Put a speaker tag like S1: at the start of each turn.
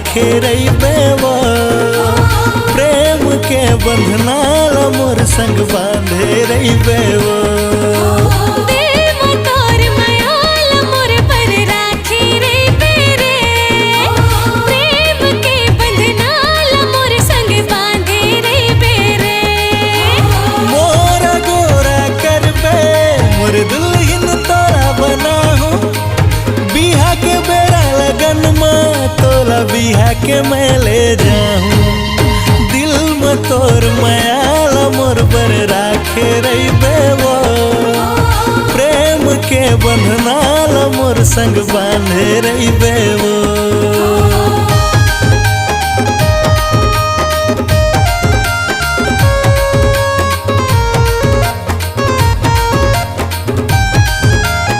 S1: राखे रही बेवा। प्रेम के बंधनाल मोर संग बांधे रही बेवा। दुल्हन तोरा बनाहू बिहा के बेरा लगन में तोला बिहा के मैं ले जाऊं। दिल में तोर मायाल मोर बर राखे रही बेवा। प्रेम के बंधनाल मोर संग बांधे रही बेवा।